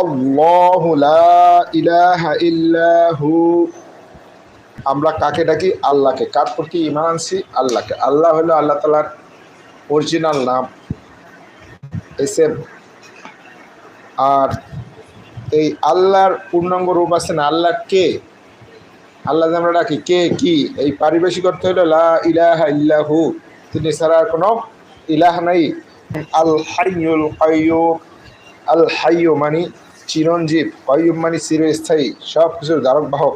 আল্লাহু লা ইলাহা ইল্লাহু। আমরা কাকে ডাকি? আল্লাহকে। কার প্রতি ঈমান আনছি? আল্লাহকে। আল্লাহ হলো আল্লাহ তাআলার অরিজিনাল নাম, এসেম। আর এই আল্লাহর পূর্ণাঙ্গ রূপ আছে না, আল্লাহ কে? আল্লাহ যে আমরা ডাকি, কে কি? এই পারিভাষিক অর্থ হলো লা ইলাহা ইল্লাহু, তিনি ছাড়া আর কোনো ইলাহ নাই। আল হাইয়ুল কাইয়্যুম। আল হাইয়্যু মানে চিরঞ্জীব, কাইয়্যুম মানে চিরস্থায়ী, সব কিছুর ধারক বাহক।